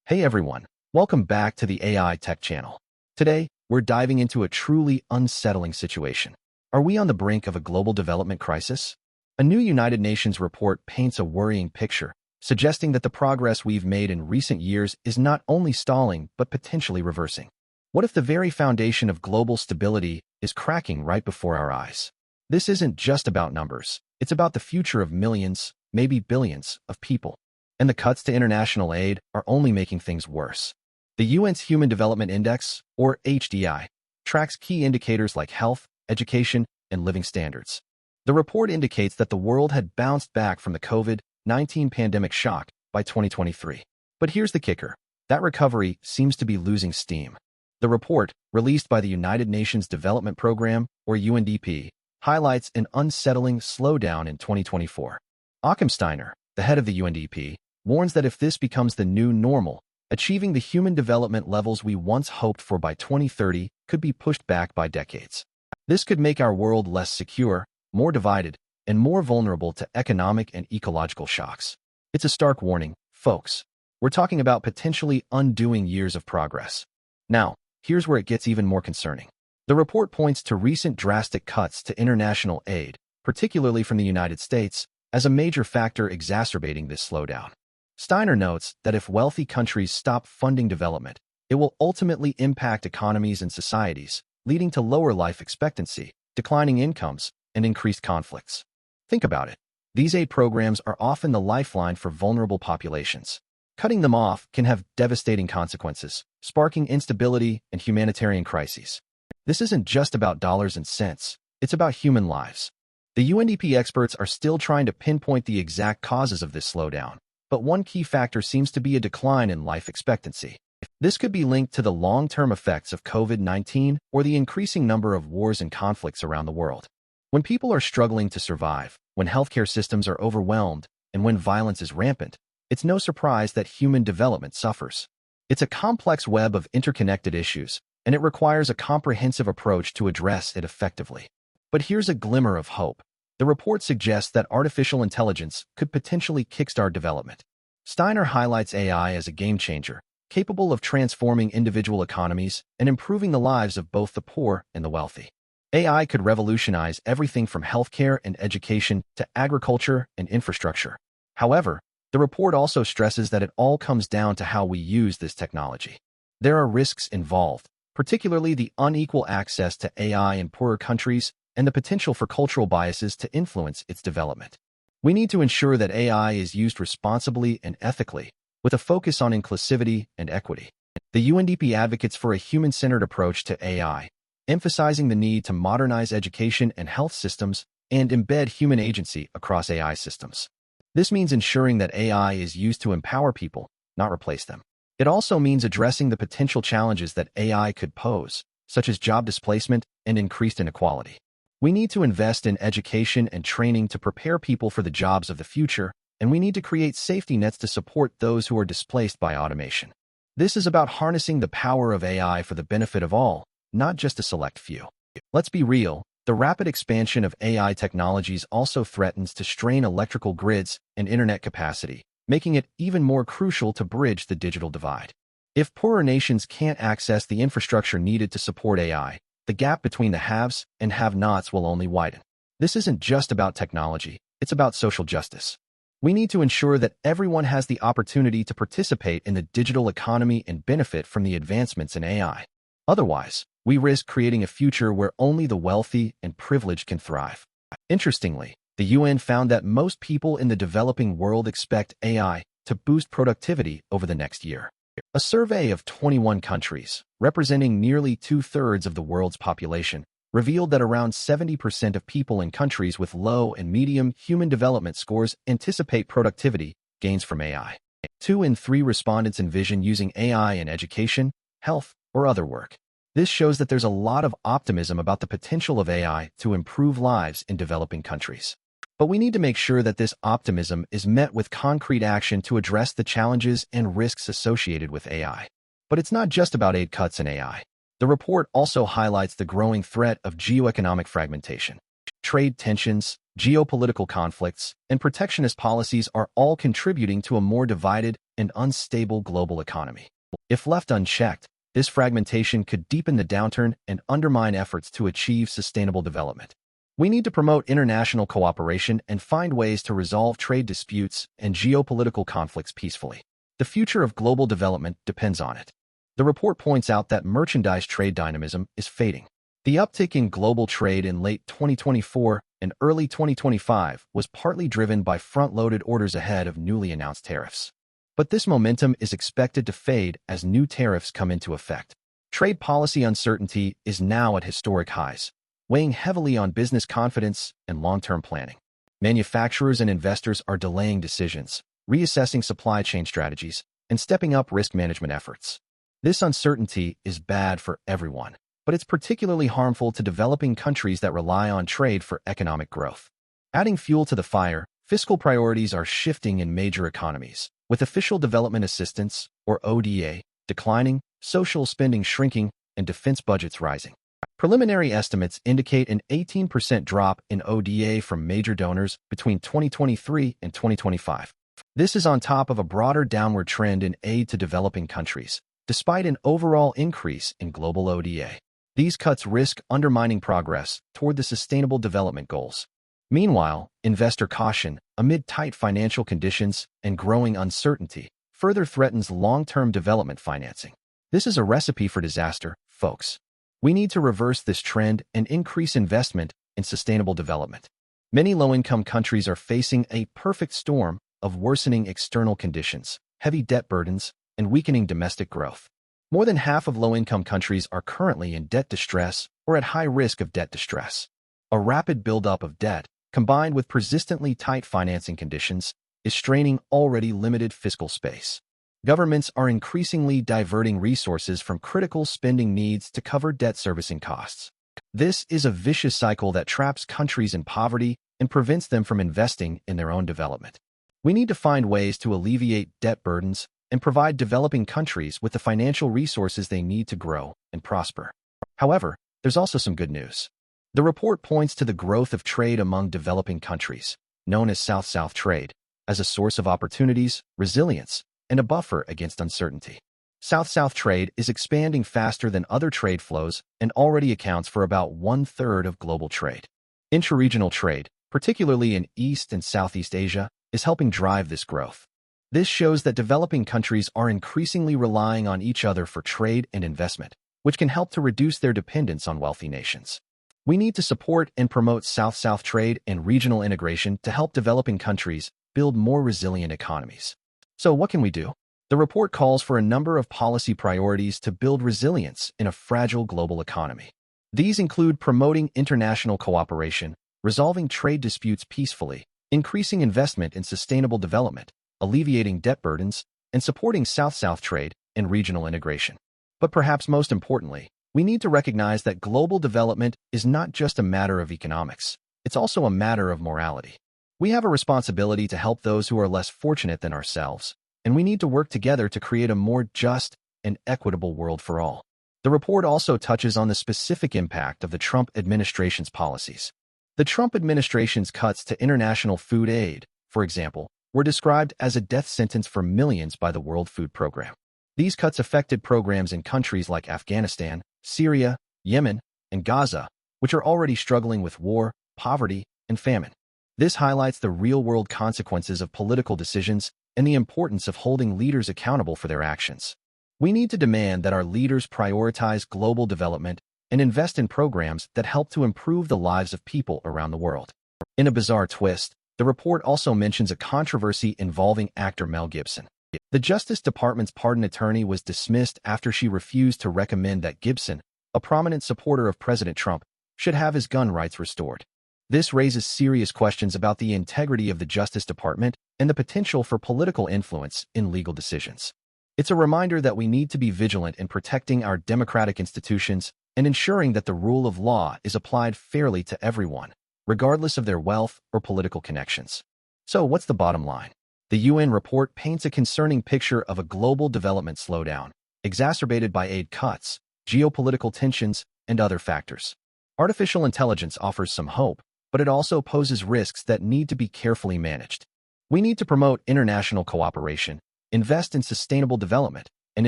Hey everyone, welcome back to the AI Tech channel. Today, we're diving into a truly unsettling situation. Are we on the brink of a global development crisis? A new United Nations report paints a worrying picture, suggesting that the progress we've made in recent years is not only stalling but potentially reversing. What if the very foundation of global stability is cracking right before our eyes? This isn't just about numbers. It's about the future of millions, maybe billions, of people. And the cuts to international aid are only making things worse. The UN's Human Development Index, or HDI, tracks key indicators like health, education, and living standards. The report indicates that the world had bounced back from the COVID-19 pandemic shock by 2023. But here's the kicker. That recovery seems to be losing steam. The report, released by the United Nations Development Program, or UNDP, highlights an unsettling slowdown in 2024. Occam Steiner, the head of the UNDP, warns that if this becomes the new normal, achieving the human development levels we once hoped for by 2030 could be pushed back by decades. This could make our world less secure, more divided, and more vulnerable to economic and ecological shocks. It's a stark warning, folks. We're talking about potentially undoing years of progress. Now, here's where it gets even more concerning. The report points to recent drastic cuts to international aid, particularly from the United States, as a major factor exacerbating this slowdown. Steiner notes that if wealthy countries stop funding development, it will ultimately impact economies and societies, leading to lower life expectancy, declining incomes, and increased conflicts. Think about it. These aid programs are often the lifeline for vulnerable populations. Cutting them off can have devastating consequences, sparking instability and humanitarian crises. This isn't just about dollars and cents, it's about human lives. The UNDP experts are still trying to pinpoint the exact causes of this slowdown, but one key factor seems to be a decline in life expectancy. This could be linked to the long-term effects of COVID-19 or the increasing number of wars and conflicts around the world. When people are struggling to survive, when healthcare systems are overwhelmed, and when violence is rampant, it's no surprise that human development suffers. It's a complex web of interconnected issues, and it requires a comprehensive approach to address it effectively. But here's a glimmer of hope. The report suggests that artificial intelligence could potentially kickstart development. Steiner highlights AI as a game-changer, capable of transforming individual economies and improving the lives of both the poor and the wealthy. AI could revolutionize everything from healthcare and education to agriculture and infrastructure. However, the report also stresses that it all comes down to how we use this technology. There are risks involved, particularly the unequal access to AI in poorer countries and the potential for cultural biases to influence its development. We need to ensure that AI is used responsibly and ethically, with a focus on inclusivity and equity. The UNDP advocates for a human-centered approach to AI, emphasizing the need to modernize education and health systems and embed human agency across AI systems. This means ensuring that AI is used to empower people, not replace them. It also means addressing the potential challenges that AI could pose, such as job displacement and increased inequality. We need to invest in education and training to prepare people for the jobs of the future, and we need to create safety nets to support those who are displaced by automation. This is about harnessing the power of AI for the benefit of all, not just a select few. Let's be real, the rapid expansion of AI technologies also threatens to strain electrical grids and internet capacity, making it even more crucial to bridge the digital divide. If poorer nations can't access the infrastructure needed to support AI, the gap between the haves and have-nots will only widen. This isn't just about technology, it's about social justice. We need to ensure that everyone has the opportunity to participate in the digital economy and benefit from the advancements in AI. Otherwise, we risk creating a future where only the wealthy and privileged can thrive. Interestingly, the UN found that most people in the developing world expect AI to boost productivity over the next year. A survey of 21 countries, representing nearly two-thirds of the world's population, revealed that around 70% of people in countries with low and medium human development scores anticipate productivity gains from AI. 2 in 3 respondents envision using AI in education, health, or other work. This shows that there's a lot of optimism about the potential of AI to improve lives in developing countries. But we need to make sure that this optimism is met with concrete action to address the challenges and risks associated with AI. But it's not just about aid cuts in AI. The report also highlights the growing threat of geoeconomic fragmentation. Trade tensions, geopolitical conflicts, and protectionist policies are all contributing to a more divided and unstable global economy. If left unchecked, this fragmentation could deepen the downturn and undermine efforts to achieve sustainable development. We need to promote international cooperation and find ways to resolve trade disputes and geopolitical conflicts peacefully. The future of global development depends on it. The report points out that merchandise trade dynamism is fading. The uptick in global trade in late 2024 and early 2025 was partly driven by front-loaded orders ahead of newly announced tariffs. But this momentum is expected to fade as new tariffs come into effect. Trade policy uncertainty is now at historic highs, weighing heavily on business confidence and long-term planning. Manufacturers and investors are delaying decisions, reassessing supply chain strategies, and stepping up risk management efforts. This uncertainty is bad for everyone, but it's particularly harmful to developing countries that rely on trade for economic growth. Adding fuel to the fire, fiscal priorities are shifting in major economies, with official development assistance, or ODA, declining, social spending shrinking, and defense budgets rising. Preliminary estimates indicate an 18% drop in ODA from major donors between 2023 and 2025. This is on top of a broader downward trend in aid to developing countries, despite an overall increase in global ODA. These cuts risk undermining progress toward the Sustainable Development Goals. Meanwhile, investor caution, amid tight financial conditions and growing uncertainty, further threatens long-term development financing. This is a recipe for disaster, folks. We need to reverse this trend and increase investment in sustainable development. Many low-income countries are facing a perfect storm of worsening external conditions, heavy debt burdens, and weakening domestic growth. More than half of low-income countries are currently in debt distress or at high risk of debt distress. A rapid buildup of debt, combined with persistently tight financing conditions, is straining already limited fiscal space. Governments are increasingly diverting resources from critical spending needs to cover debt servicing costs. This is a vicious cycle that traps countries in poverty and prevents them from investing in their own development. We need to find ways to alleviate debt burdens and provide developing countries with the financial resources they need to grow and prosper. However, there's also some good news. The report points to the growth of trade among developing countries, known as South-South trade, as a source of opportunities, resilience, and a buffer against uncertainty. South-South trade is expanding faster than other trade flows and already accounts for about 1/3 of global trade. Intra-regional trade, particularly in East and Southeast Asia, is helping drive this growth. This shows that developing countries are increasingly relying on each other for trade and investment, which can help to reduce their dependence on wealthy nations. We need to support and promote South-South trade and regional integration to help developing countries build more resilient economies. So what can we do? The report calls for a number of policy priorities to build resilience in a fragile global economy. These include promoting international cooperation, resolving trade disputes peacefully, increasing investment in sustainable development, alleviating debt burdens, and supporting South-South trade and regional integration. But perhaps most importantly, we need to recognize that global development is not just a matter of economics. It's also a matter of morality. We have a responsibility to help those who are less fortunate than ourselves, and we need to work together to create a more just and equitable world for all. The report also touches on the specific impact of the Trump administration's policies. The Trump administration's cuts to international food aid, for example, were described as a death sentence for millions by the World Food Program. These cuts affected programs in countries like Afghanistan, Syria, Yemen, and Gaza, which are already struggling with war, poverty, and famine. This highlights the real-world consequences of political decisions and the importance of holding leaders accountable for their actions. We need to demand that our leaders prioritize global development and invest in programs that help to improve the lives of people around the world. In a bizarre twist, the report also mentions a controversy involving actor Mel Gibson. The Justice Department's pardon attorney was dismissed after she refused to recommend that Gibson, a prominent supporter of President Trump, should have his gun rights restored. This raises serious questions about the integrity of the Justice Department and the potential for political influence in legal decisions. It's a reminder that we need to be vigilant in protecting our democratic institutions and ensuring that the rule of law is applied fairly to everyone, regardless of their wealth or political connections. So what's the bottom line? The UN report paints a concerning picture of a global development slowdown, exacerbated by aid cuts, geopolitical tensions, and other factors. Artificial intelligence offers some hope, but it also poses risks that need to be carefully managed. We need to promote international cooperation, invest in sustainable development, and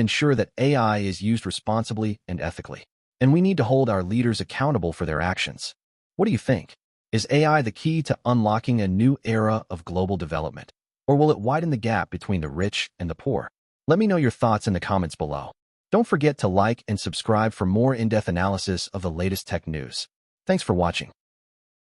ensure that AI is used responsibly and ethically. And we need to hold our leaders accountable for their actions. What do you think? Is AI the key to unlocking a new era of global development? Or will it widen the gap between the rich and the poor? Let me know your thoughts in the comments below. Don't forget to like and subscribe for more in-depth analysis of the latest tech news. Thanks for watching.